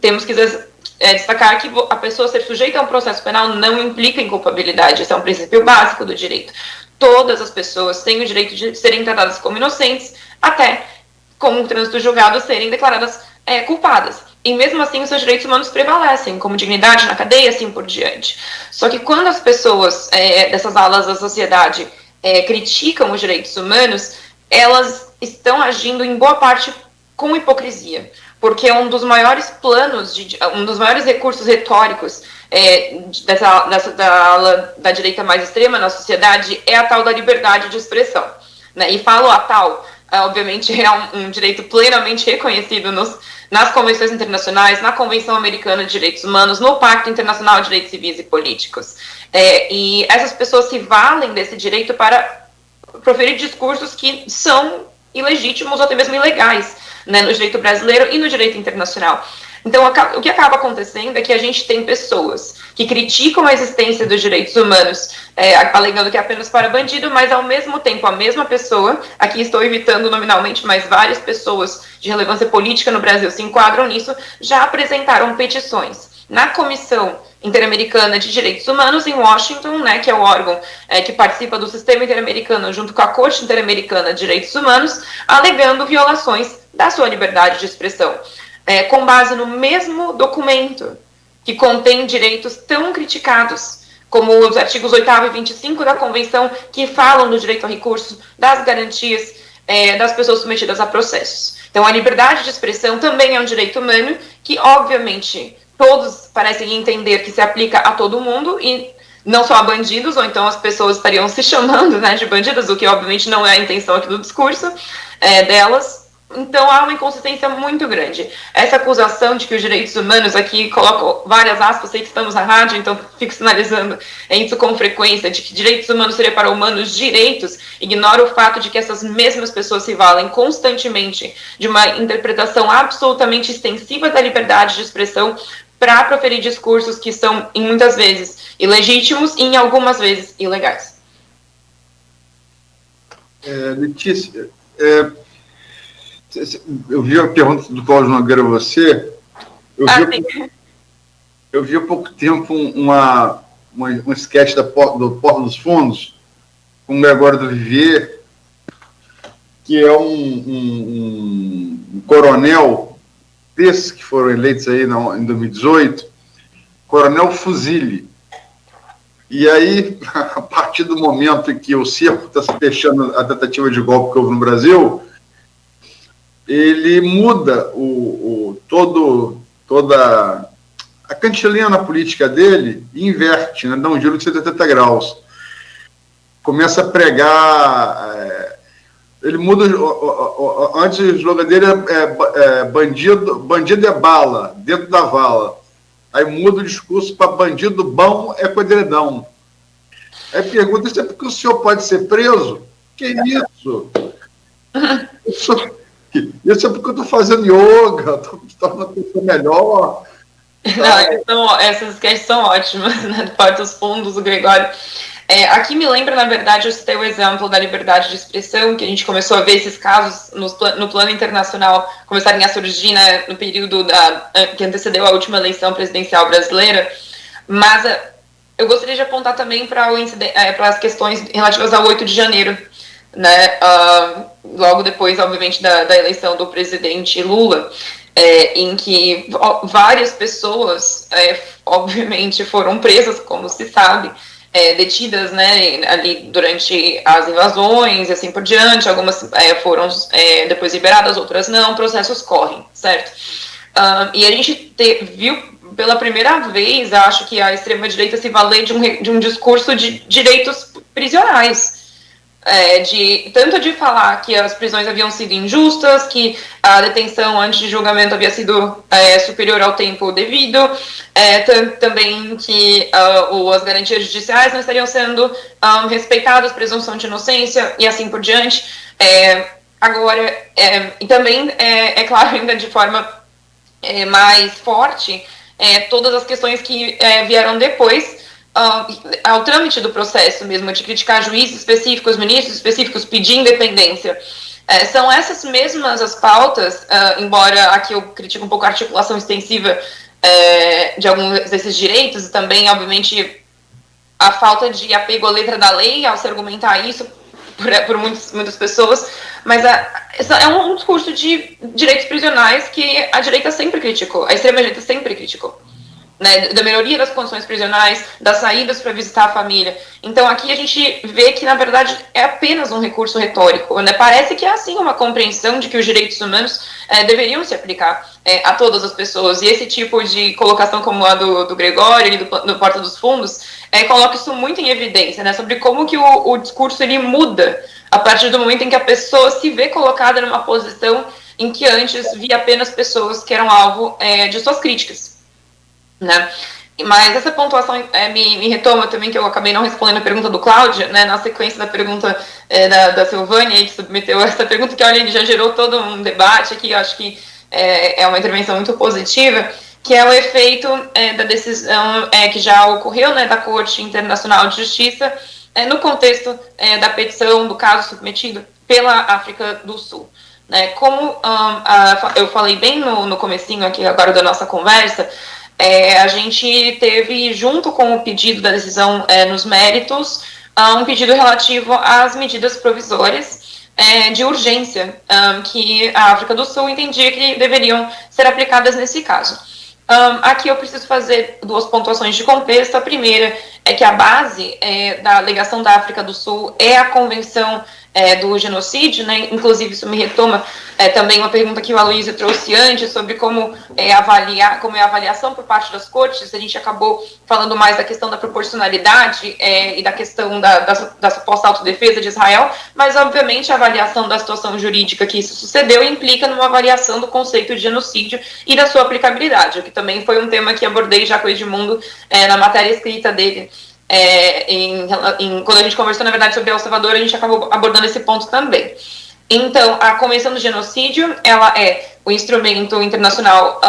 temos que destacar que a pessoa ser sujeita a um processo penal não implica inculpabilidade, esse é um princípio básico do direito. Todas as pessoas têm o direito de serem tratadas como inocentes, até com o trânsito julgado serem declaradas culpadas. E mesmo assim os seus direitos humanos prevalecem, como dignidade na cadeia, assim por diante. Só que quando as pessoas dessas alas da sociedade criticam os direitos humanos, elas estão agindo em boa parte com hipocrisia. Porque um dos maiores planos, um dos maiores recursos retóricos da direita mais extrema na sociedade é a tal da liberdade de expressão. Né? E falo a tal, obviamente é um direito plenamente reconhecido nas convenções internacionais, na Convenção Americana de Direitos Humanos, no Pacto Internacional de Direitos Civis e Políticos. E essas pessoas se valem desse direito para proferir discursos que são ilegítimos ou até mesmo ilegais, né, no direito brasileiro e no direito internacional. Então, o que acaba acontecendo é que a gente tem pessoas que criticam a existência dos direitos humanos, alegando que é apenas para bandido, mas ao mesmo tempo a mesma pessoa, aqui estou evitando nominalmente, mas várias pessoas de relevância política no Brasil se enquadram nisso, já apresentaram petições na Comissão Interamericana de Direitos Humanos em Washington, né, que é o órgão que participa do sistema interamericano junto com a Corte Interamericana de Direitos Humanos, alegando violações da sua liberdade de expressão. Com base no mesmo documento que contém direitos tão criticados, como os artigos 8º e 25 da Convenção, que falam do direito ao recurso, das garantias das pessoas submetidas a processos. Então, a liberdade de expressão também é um direito humano que, obviamente, todos parecem entender que se aplica a todo mundo e não só a bandidos, ou então as pessoas estariam se chamando, né, de bandidas, o que, obviamente, não é a intenção aqui do discurso delas. Então, há uma inconsistência muito grande. Essa acusação de que os direitos humanos, aqui coloco várias aspas, sei que estamos na rádio, então fico sinalizando isso com frequência, de que direitos humanos seria para humanos direitos, ignora o fato de que essas mesmas pessoas se valem constantemente de uma interpretação absolutamente extensiva da liberdade de expressão para proferir discursos que são, em muitas vezes, ilegítimos e, em algumas vezes, ilegais. Letícia, eu vi a pergunta do Cláudio Nogueira a você. Eu vi há pouco tempo um sketch do Porta dos Fundos com o Gregório do Vivier, que é um coronel desses que foram eleitos aí em 2018, Coronel Fuzile. E aí, a partir do momento em que o circo está se fechando a tentativa de golpe que houve no Brasil, ele muda toda a cantilena política dele e inverte, né, dá um giro de 180 graus. Começa a pregar... ele muda... Antes o slogan dele bandido é bala, dentro da vala. Aí muda o discurso para bandido bom é podridão. Aí pergunta, isso é porque o senhor pode ser preso? Que isso? Isso é porque eu estou fazendo yoga, estou me tornando uma pessoa melhor. Não, essas sketches são ótimas, né? Do Porta dos Fundos, o Gregório. Aqui me lembra, na verdade, eu citei o exemplo da liberdade de expressão, que a gente começou a ver esses casos no plano internacional começarem a surgir, né, no período que antecedeu a última eleição presidencial brasileira, mas eu gostaria de apontar também para as questões relativas ao 8 de janeiro, né, logo depois, obviamente, da eleição do presidente Lula, em que várias pessoas, obviamente, foram presas, como se sabe, detidas, né, ali durante as invasões e assim por diante. Algumas foram depois liberadas, outras não, processos correm, certo? E a gente viu pela primeira vez, acho que a extrema-direita se valer de um discurso de direitos prisionais, tanto de falar que as prisões haviam sido injustas, que a detenção antes de julgamento havia sido superior ao tempo devido, também que as garantias judiciais não estariam sendo respeitadas, presunção de inocência e assim por diante. Agora, e também, é claro, ainda de forma mais forte, todas as questões que vieram depois, ao trâmite do processo mesmo, de criticar juízes específicos, ministros específicos, pedir independência. São essas mesmas as pautas, embora aqui eu critico um pouco a articulação extensiva de alguns desses direitos, e também, obviamente, a falta de apego à letra da lei, ao se argumentar isso por muitas pessoas, mas é um discurso de direitos prisionais que a direita sempre criticou, a extrema-direita sempre criticou. Né, da melhoria das condições prisionais, das saídas para visitar a família. Então aqui a gente vê que, na verdade, é apenas um recurso retórico, né? Parece que é assim uma compreensão de que os direitos humanos deveriam se aplicar a todas as pessoas, e esse tipo de colocação como a do Gregório, ali do Porta dos Fundos, coloca isso muito em evidência, né? Sobre como que o discurso ele muda a partir do momento em que a pessoa se vê colocada numa posição em que antes via apenas pessoas que eram alvo de suas críticas. Né? Mas essa pontuação me retoma também, que eu acabei não respondendo a pergunta do Cláudio, né, na sequência da pergunta da Silvânia, que submeteu essa pergunta, que olha, ele já gerou todo um debate aqui, eu acho que é uma intervenção muito positiva, que é o efeito da decisão que já ocorreu, né, da Corte Internacional de Justiça, no contexto da petição do caso submetido pela África do Sul. Né? Como eu falei bem no comecinho aqui agora da nossa conversa, a gente teve, junto com o pedido da decisão nos méritos, um pedido relativo às medidas provisórias de urgência que a África do Sul entendia que deveriam ser aplicadas nesse caso. Aqui eu preciso fazer duas pontuações de contexto. A primeira é que a base da alegação da África do Sul é a Convenção do genocídio, né? Inclusive isso me retoma também uma pergunta que o Aloysio trouxe antes sobre como é a avaliação por parte das cortes. A gente acabou falando mais da questão da proporcionalidade e da questão da suposta autodefesa de Israel, mas obviamente a avaliação da situação jurídica que isso sucedeu implica numa avaliação do conceito de genocídio e da sua aplicabilidade, o que também foi um tema que abordei já com o Edmundo na matéria escrita dele. Quando a gente conversou, na verdade, sobre El Salvador, a gente acabou abordando esse ponto também. Então, a Convenção do Genocídio, ela é o instrumento internacional,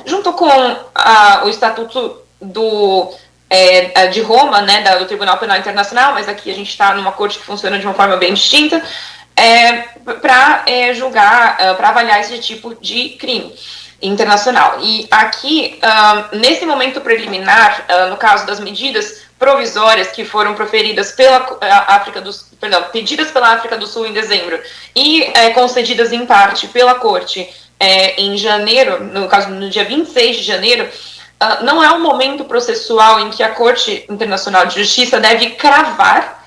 junto com o Estatuto de Roma, né, do Tribunal Penal Internacional, mas aqui a gente está numa corte que funciona de uma forma bem distinta, para julgar, para avaliar esse tipo de crime internacional. E aqui, nesse momento preliminar, no caso das medidas provisórias que foram proferidas pedidas pela África do Sul em dezembro e concedidas em parte pela Corte em janeiro, no caso no dia 26 de janeiro, não é um momento processual em que a Corte Internacional de Justiça deve cravar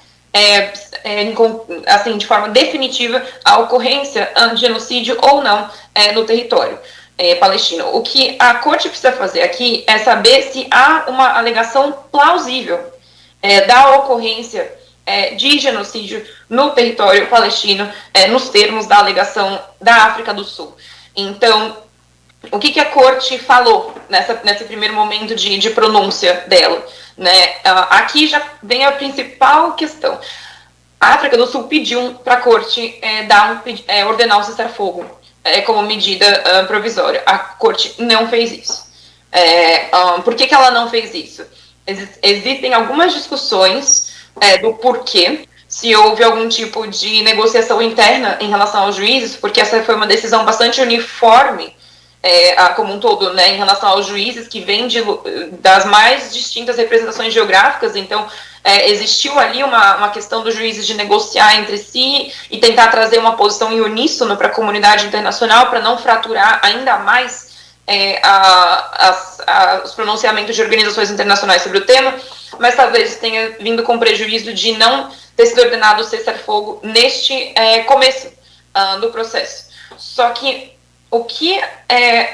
assim, de forma definitiva a ocorrência de genocídio ou não no território palestino. O que a Corte precisa fazer aqui é saber se há uma alegação plausível da ocorrência de genocídio no território palestino, nos termos da alegação da África do Sul. Então, o que a Corte falou nesse primeiro momento de pronúncia dela? Né? Aqui já vem a principal questão. A África do Sul pediu para a Corte ordenar o cessar-fogo como medida provisória. A Corte não fez isso. Por que ela não fez isso? Existem algumas discussões do porquê, se houve algum tipo de negociação interna em relação aos juízes, porque essa foi uma decisão bastante uniforme como um todo, né, em relação aos juízes, que vêm das mais distintas representações geográficas. Então, existiu ali uma questão dos juízes de negociar entre si e tentar trazer uma posição em uníssono para a comunidade internacional, para não fraturar ainda mais os pronunciamentos de organizações internacionais sobre o tema, mas talvez tenha vindo com prejuízo de não ter sido ordenado o cessar-fogo neste começo do processo. Só que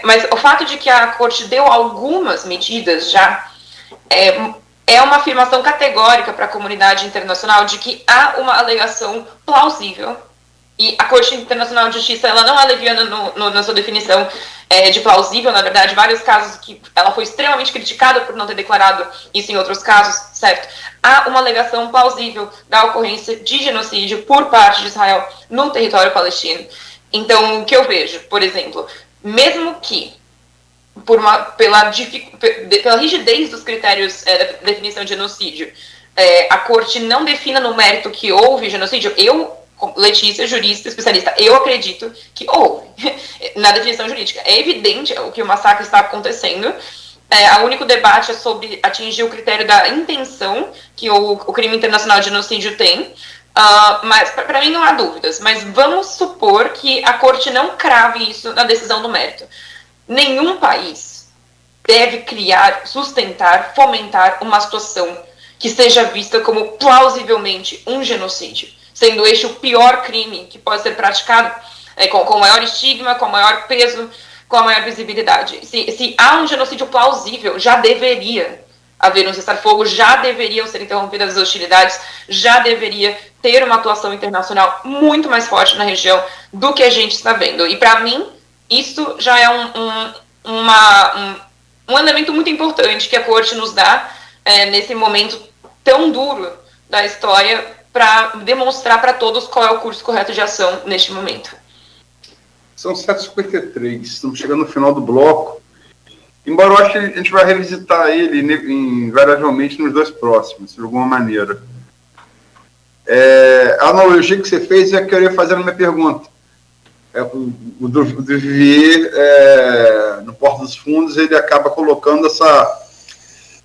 mas o fato de que a Corte deu algumas medidas já é uma afirmação categórica para a comunidade internacional de que há uma alegação plausível, e a Corte Internacional de Justiça, ela não é leviana na sua definição de plausível. Na verdade, vários casos que ela foi extremamente criticada por não ter declarado isso em outros casos, certo? Há uma alegação plausível da ocorrência de genocídio por parte de Israel no território palestino. Então, o que eu vejo, por exemplo, mesmo que pela rigidez dos critérios da definição de genocídio, a Corte não defina no mérito que houve genocídio, Letícia, jurista, especialista, eu acredito que houve na definição jurídica. É evidente que o massacre está acontecendo. O único debate é sobre atingir o critério da intenção que o crime internacional de genocídio tem. Mas para mim não há dúvidas. Mas vamos supor que a Corte não crave isso na decisão do mérito. Nenhum país deve criar, sustentar, fomentar uma situação que seja vista como plausivelmente um genocídio, sendo este o pior crime que pode ser praticado, com o maior estigma, com o maior peso, com a maior visibilidade. Se há um genocídio plausível, já deveria haver um cessar-fogo, já deveriam ser interrompidas as hostilidades, já deveria ter uma atuação internacional muito mais forte na região do que a gente está vendo. E para mim, isso já é um elemento muito importante que a Corte nos dá nesse momento tão duro da história, para demonstrar para todos qual é o curso correto de ação neste momento. São 7h53, estamos chegando no final do bloco. Embora eu acho que a gente vai revisitar ele invariavelmente nos dois próximos, de alguma maneira. A analogia que você fez é que eu ia fazer a minha pergunta. O do Vivier, no Porto dos Fundos, ele acaba colocando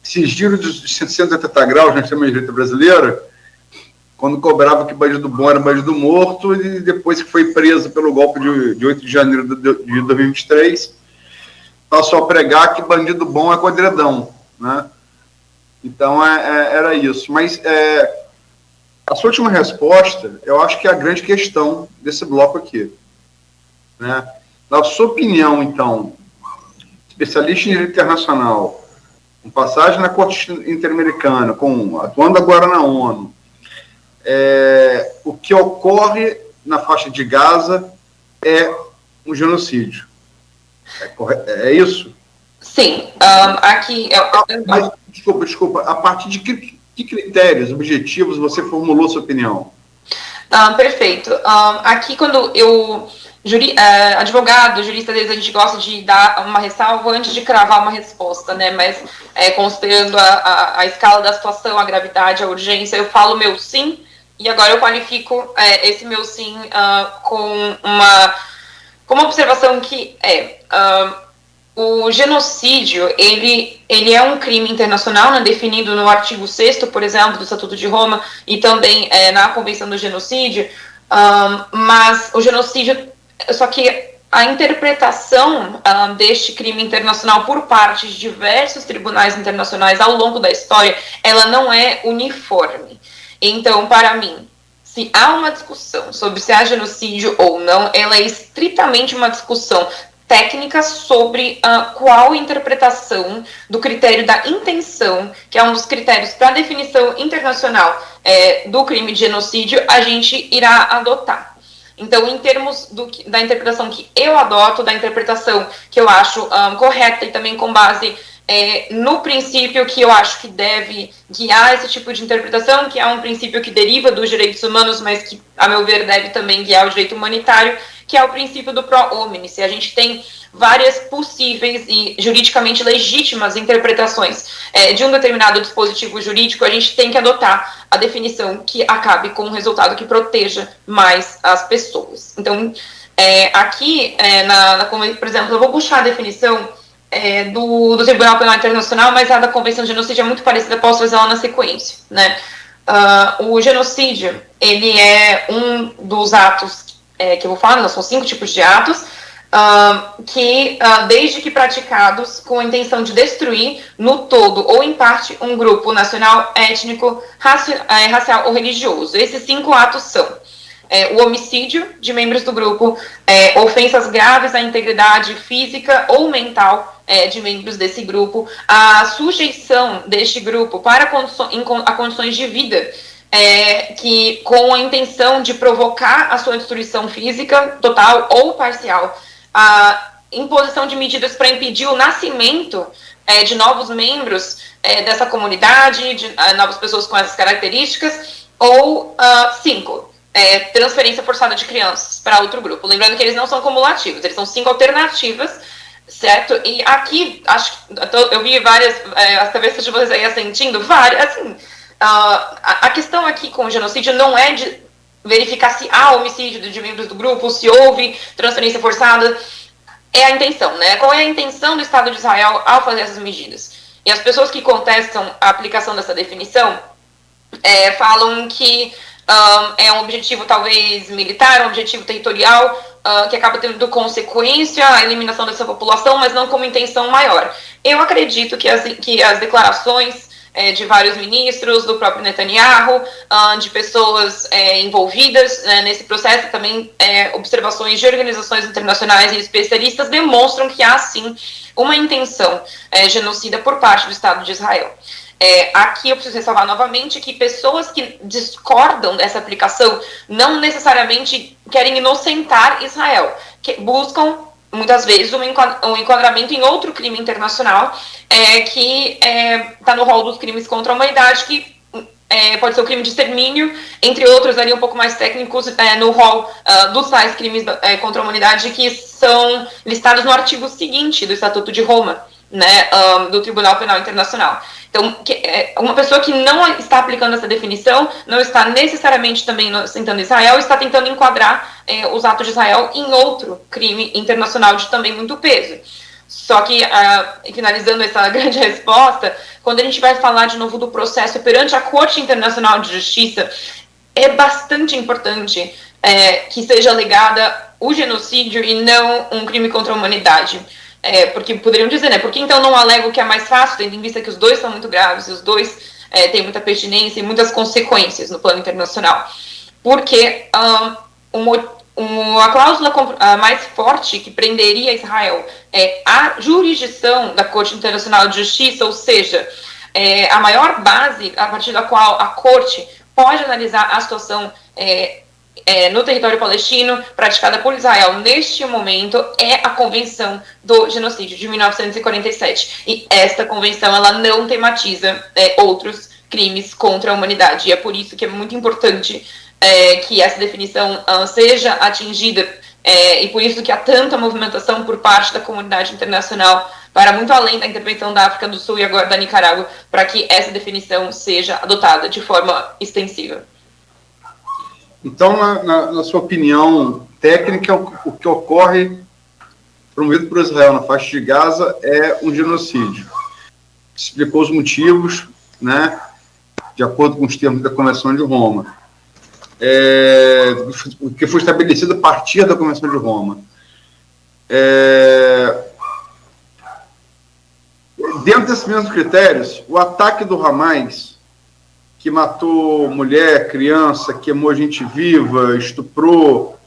esse giro de 180 graus na extrema-direita brasileira, quando cobrava que bandido bom era bandido morto, e depois que foi preso pelo golpe de 8 de janeiro de 2023, passou a pregar que bandido bom é codredão, né? Então, era isso. Mas a sua última resposta, eu acho que é a grande questão desse bloco aqui, né? Na sua opinião, então, especialista em direito internacional, com passagem na Corte Interamericana, atuando agora na ONU, o que ocorre na faixa de Gaza é um genocídio. É isso? Sim. Aqui... Mas, desculpa. A partir de que critérios objetivos você formulou sua opinião? Perfeito. Aqui, quando eu... advogado, jurista, às vezes a gente gosta de dar uma ressalva antes de cravar uma resposta, né? Mas considerando a escala da situação, a gravidade, a urgência, eu falo meu sim, e agora eu qualifico esse meu sim com uma observação que o genocídio, ele é um crime internacional, né, definido no artigo 6º, por exemplo, do Estatuto de Roma, e também na Convenção do Genocídio, mas o genocídio, só que a interpretação deste crime internacional por parte de diversos tribunais internacionais ao longo da história, ela não é uniforme. Então, para mim, se há uma discussão sobre se há genocídio ou não, ela é estritamente uma discussão técnica sobre qual interpretação do critério da intenção, que é um dos critérios para a definição internacional do crime de genocídio, a gente irá adotar. Então, em termos da interpretação que eu adoto, da interpretação que eu acho correta e também com base no princípio que eu acho que deve guiar esse tipo de interpretação, que é um princípio que deriva dos direitos humanos, mas que, a meu ver, deve também guiar o direito humanitário, que é o princípio do pro homine. Se a gente tem várias possíveis e juridicamente legítimas interpretações de um determinado dispositivo jurídico, a gente tem que adotar a definição que acabe com um resultado que proteja mais as pessoas. Então, aqui, por exemplo, eu vou puxar a definição do Tribunal Penal Internacional, mas a da Convenção de Genocídio é muito parecida, posso fazer ela na sequência, né? O genocídio, ele é um dos atos que eu vou falar, são 5 tipos de atos, que, desde que praticados com a intenção de destruir, no todo ou em parte, um grupo nacional, étnico, racial ou religioso. Esses 5 atos são o homicídio de membros do grupo, ofensas graves à integridade física ou mental de membros desse grupo, a sujeição deste grupo para a condições de vida que com a intenção de provocar a sua destruição física total ou parcial, a imposição de medidas para impedir o nascimento de novos membros dessa comunidade, de novas pessoas com essas características, ou 5, transferência forçada de crianças para outro grupo. Lembrando que eles não são cumulativos, eles são 5 alternativas, certo? E aqui, eu vi várias, as cabeças de vocês aí assentindo, várias, assim, a questão aqui com o genocídio não é de verificar se há homicídio de membros do grupo, se houve transferência forçada, é a intenção, né? Qual é a intenção do Estado de Israel ao fazer essas medidas? E as pessoas que contestam a aplicação dessa definição falam que é um objetivo talvez militar, um objetivo territorial, que acaba tendo consequência a eliminação dessa população, mas não como intenção maior. Eu acredito que as declarações de vários ministros, do próprio Netanyahu, de pessoas envolvidas nesse processo, também observações de organizações internacionais e especialistas demonstram que há, sim, uma intenção genocida por parte do Estado de Israel. Aqui eu preciso ressalvar novamente que pessoas que discordam dessa aplicação não necessariamente querem inocentar Israel, que buscam muitas vezes um enquadramento em outro crime internacional que está no rol dos crimes contra a humanidade, que pode ser o crime de extermínio, entre outros ali um pouco mais técnicos, no rol dos tais crimes contra a humanidade que são listados no artigo seguinte do Estatuto de Roma, né, do Tribunal Penal Internacional. Então, uma pessoa que não está aplicando essa definição não está necessariamente também inocentando Israel, está tentando enquadrar os atos de Israel em outro crime internacional de também muito peso. Só que, finalizando essa grande resposta, quando a gente vai falar de novo do processo perante a Corte Internacional de Justiça, é bastante importante que seja alegada o genocídio e não um crime contra a humanidade. Porque poderiam dizer, né, por que então não alega o que é mais fácil, tendo em vista que os dois são muito graves, e os dois têm muita pertinência e muitas consequências no plano internacional? Porque a cláusula mais forte que prenderia Israel é a jurisdição da Corte Internacional de Justiça, ou seja, a maior base a partir da qual a Corte pode analisar a situação no território palestino, praticada por Israel neste momento, é a Convenção do Genocídio de 1947. E esta convenção, ela não tematiza outros crimes contra a humanidade. E é por isso que é muito importante que essa definição seja atingida, e por isso que há tanta movimentação por parte da comunidade internacional, para muito além da intervenção da África do Sul e agora da Nicarágua, para que essa definição seja adotada de forma extensiva. Então, na sua opinião técnica, o que ocorre promovido por Israel na faixa de Gaza é um genocídio. Explicou os motivos, né, de acordo com os termos da Convenção de Roma, que foi estabelecido a partir da Convenção de Roma. Dentro desses mesmos critérios, o ataque do Hamas, que matou mulher, criança, queimou gente viva, estuprou,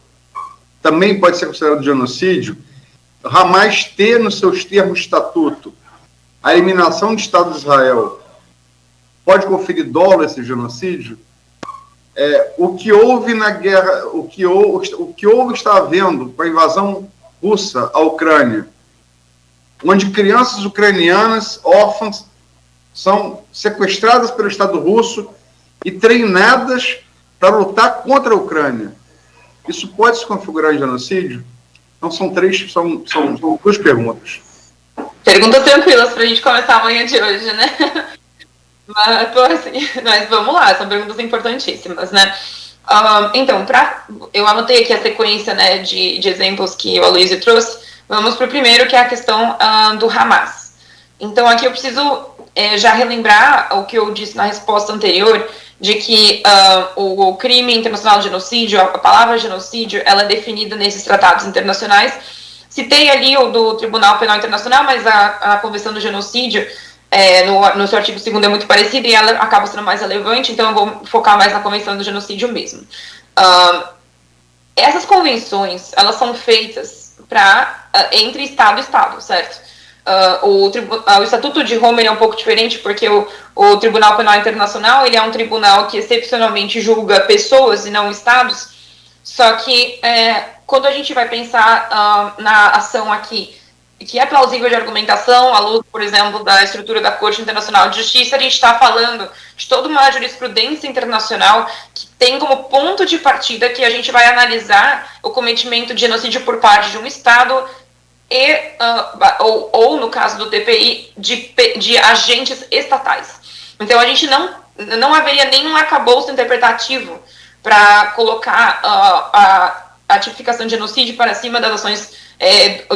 também pode ser considerado genocídio. Hamas ter nos seus termos de estatuto a eliminação do Estado de Israel pode conferir dolo a esse genocídio? O que houve na guerra, o que houve está havendo com a invasão russa à Ucrânia, onde crianças ucranianas órfãs são sequestradas pelo Estado russo e treinadas para lutar contra a Ucrânia. Isso pode se configurar em genocídio? Então são duas perguntas. Perguntas tranquilas para a gente começar amanhã de hoje, né? Mas vamos lá, são perguntas importantíssimas, né? Então, eu anotei aqui a sequência, né, de exemplos que o Aloysio trouxe. Vamos para o primeiro, que é a questão do Hamas. Então, aqui eu preciso já relembrar o que eu disse na resposta anterior, de que o crime internacional de genocídio, a palavra genocídio, ela é definida nesses tratados internacionais. Citei ali o do Tribunal Penal Internacional, mas a Convenção do Genocídio, no seu artigo 2º é muito parecida e ela acaba sendo mais relevante, então eu vou focar mais na Convenção do Genocídio mesmo. Essas convenções, elas são feitas entre Estado e Estado, certo? O Estatuto de Roma ele é um pouco diferente, porque o Tribunal Penal Internacional ele é um tribunal que excepcionalmente julga pessoas e não estados, só que quando a gente vai pensar na ação aqui, que é plausível de argumentação, à luz, por exemplo, da estrutura da Corte Internacional de Justiça, a gente está falando de toda uma jurisprudência internacional que tem como ponto de partida que a gente vai analisar o cometimento de genocídio por parte de um Estado ou no caso do TPI, de agentes estatais. Então, a gente não haveria nenhum arcabouço interpretativo para colocar a tipificação de genocídio para cima das ações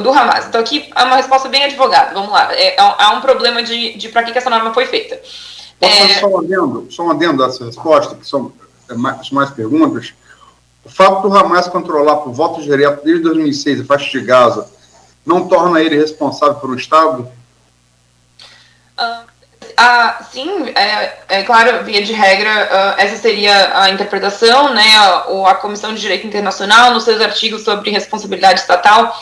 do Hamas. Então, aqui é uma resposta bem advogada. Vamos lá. Há um problema de para que essa norma foi feita. Posso fazer só um adendo a essa resposta, que são mais perguntas? O fato do Hamas controlar por voto direto desde 2006 a faixa de Gaza não torna ele responsável por um Estado? Sim, claro, via de regra, essa seria a interpretação, né? A Comissão de Direito Internacional, nos seus artigos sobre responsabilidade estatal,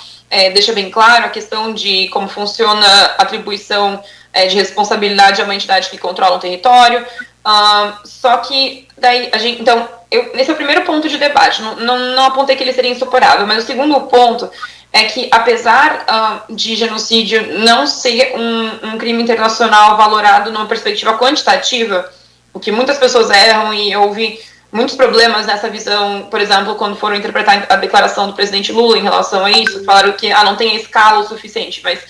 deixa bem claro a questão de como funciona a atribuição de responsabilidade a uma entidade que controla um território. Só que, daí, esse é o primeiro ponto de debate. Não apontei que ele seria insuperável, mas o segundo ponto é que, apesar de genocídio não ser um crime internacional valorado numa perspectiva quantitativa, o que muitas pessoas erram, e eu ouvi muitos problemas nessa visão, por exemplo, quando foram interpretar a declaração do presidente Lula em relação a isso, falaram que não tem escala o suficiente, mas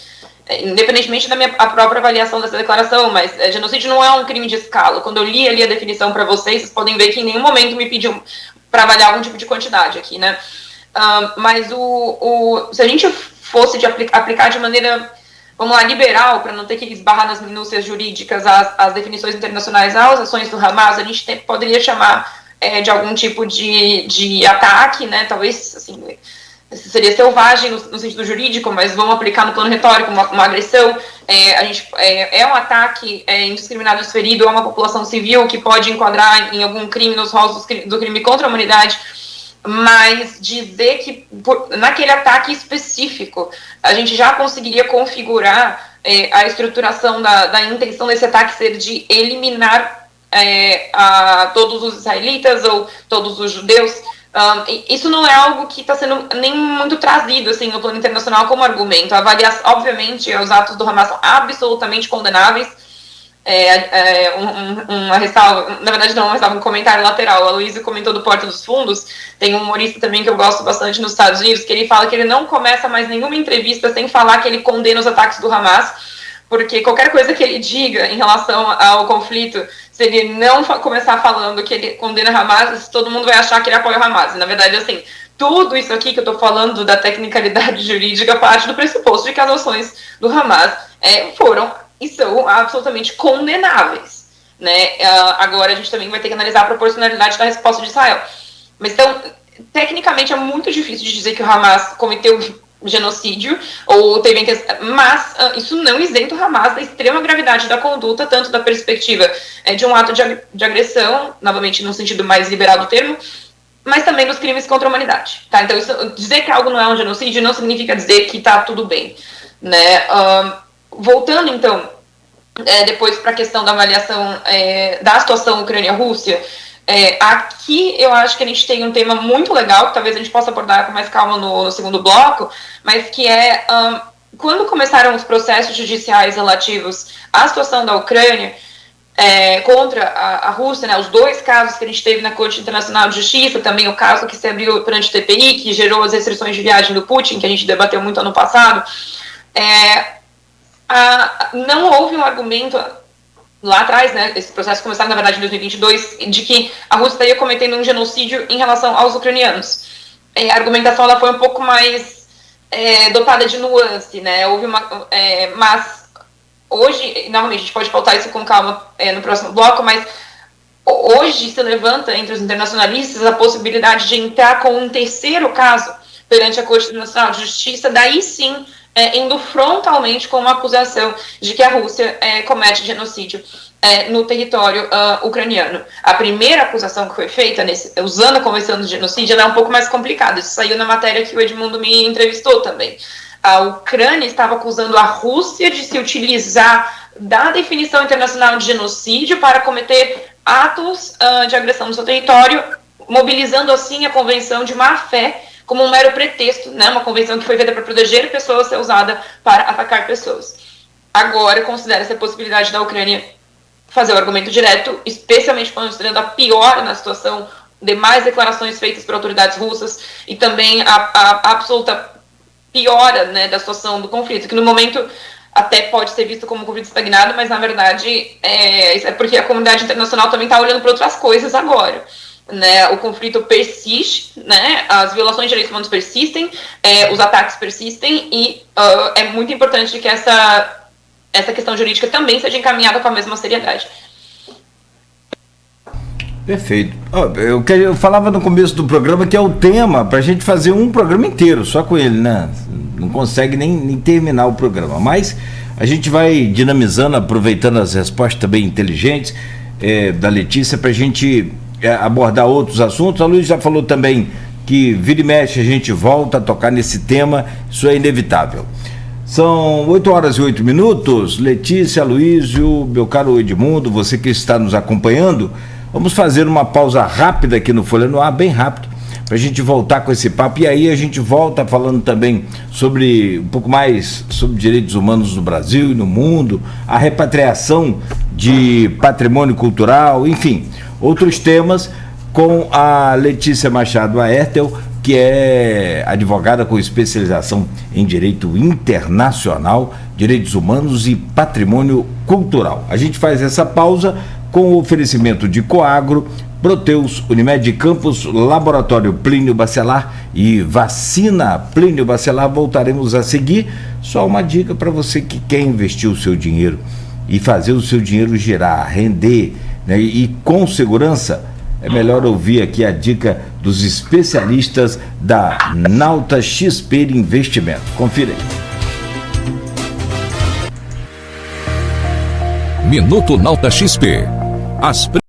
independentemente da minha própria avaliação dessa declaração, mas genocídio não é um crime de escala. Quando eu li ali a definição para vocês podem ver que em nenhum momento me pediu para avaliar algum tipo de quantidade aqui, né? Mas se a gente fosse aplicar de maneira, vamos lá, liberal, para não ter que esbarrar nas minúcias jurídicas as definições internacionais às ações do Hamas, a gente poderia chamar de algum tipo de ataque, né? Talvez, assim, seria selvagem no sentido jurídico, mas vamos aplicar no plano retórico uma agressão. É um ataque indiscriminado e desferido a uma população civil que pode enquadrar em algum crime nos rolos do crime contra a humanidade. Mas dizer que naquele ataque específico a gente já conseguiria configurar a estruturação da intenção desse ataque ser de eliminar a todos os israelitas ou todos os judeus. Isso não é algo que está sendo nem muito trazido assim, no plano internacional como argumento. Obviamente, os atos do Hamas são absolutamente condenáveis. Uma ressalva, na verdade não uma ressalva, um comentário lateral. A Luísa comentou do Porta dos Fundos. Tem um humorista também que eu gosto bastante nos Estados Unidos, que ele fala que ele não começa mais nenhuma entrevista sem falar que ele condena os ataques do Hamas, porque qualquer coisa que ele diga em relação ao conflito, se ele não começar falando que ele condena Hamas, todo mundo vai achar que ele apoia o Hamas. E, na verdade, assim, tudo isso aqui que eu estou falando da tecnicalidade jurídica parte do pressuposto de que as ações do Hamas foram e são absolutamente condenáveis, né? Agora a gente também vai ter que analisar a proporcionalidade da resposta de Israel. Mas então, tecnicamente é muito difícil de dizer que o Hamas cometeu genocídio, ou teve, mas isso não isenta o Hamas da extrema gravidade da conduta, tanto da perspectiva de um ato de agressão, novamente no sentido mais liberal do termo, mas também dos crimes contra a humanidade. Tá? Então, dizer que algo não é um genocídio não significa dizer que está tudo bem, né? Voltando, então, depois para a questão da avaliação da situação Ucrânia-Rússia, aqui eu acho que a gente tem um tema muito legal, que talvez a gente possa abordar com mais calma no segundo bloco, mas que quando começaram os processos judiciais relativos à situação da Ucrânia contra a Rússia, né, os 2 casos que a gente teve na Corte Internacional de Justiça, também o caso que se abriu perante o TPI, que gerou as restrições de viagem do Putin, que a gente debateu muito ano passado, não houve um argumento lá atrás, né, esse processo começou na verdade em 2022, de que a Rússia estaria cometendo um genocídio em relação aos ucranianos. A argumentação ela foi um pouco mais dotada de nuance, né, houve mas hoje, novamente, a gente pode pautar isso com calma no próximo bloco, mas hoje se levanta entre os internacionalistas a possibilidade de entrar com um terceiro caso perante a Corte Internacional de Justiça, daí sim, indo frontalmente com uma acusação de que a Rússia comete genocídio no território ucraniano. A primeira acusação que foi feita, usando a Convenção de Genocídio, ela é um pouco mais complicada. Isso saiu na matéria que o Edmundo me entrevistou também. A Ucrânia estava acusando a Rússia de se utilizar da definição internacional de genocídio para cometer atos de agressão no seu território, mobilizando assim a Convenção de má-fé como um mero pretexto, né? Uma convenção que foi feita para proteger pessoas, ser usada para atacar pessoas. Agora, considera-se a possibilidade da Ucrânia fazer o argumento direto, especialmente considerando a piora na situação, demais declarações feitas por autoridades russas e também a absoluta piora, né, da situação do conflito, que no momento até pode ser visto como um conflito estagnado, mas na verdade é porque a comunidade internacional também está olhando para outras coisas agora. Né, o conflito persiste, né, as violações de direitos humanos persistem, os ataques persistem e é muito importante que essa questão jurídica também seja encaminhada com a mesma seriedade. Perfeito. Eu falava no começo do programa que é o tema para a gente fazer um programa inteiro só com ele, né? Não consegue nem terminar o programa, mas a gente vai dinamizando, aproveitando as respostas também inteligentes da Letícia para a gente abordar outros assuntos. A Luiz já falou também que vira e mexe a gente volta a tocar nesse tema, isso é inevitável. São 8h08. Letícia, Luísio, meu caro Edmundo, você que está nos acompanhando, vamos fazer uma pausa rápida aqui no Folha no Ar, bem rápido, para a gente voltar com esse papo, e aí a gente volta falando também sobre um pouco mais sobre direitos humanos no Brasil e no mundo, a repatriação de patrimônio cultural, enfim, outros temas com a Letícia Machado Aertel, que é advogada com especialização em direito internacional, direitos humanos e patrimônio cultural. A gente faz essa pausa com o oferecimento de Coagro, Proteus, Unimed Campos, Laboratório Plínio Bacelar e Vacina Plínio Bacelar. Voltaremos a seguir. Só uma dica para você que quer investir o seu dinheiro e fazer o seu dinheiro girar, render, né, e com segurança. É melhor ouvir aqui a dica dos especialistas da Nauta XP Investimento. Confira aí. Minuto Nauta XP. As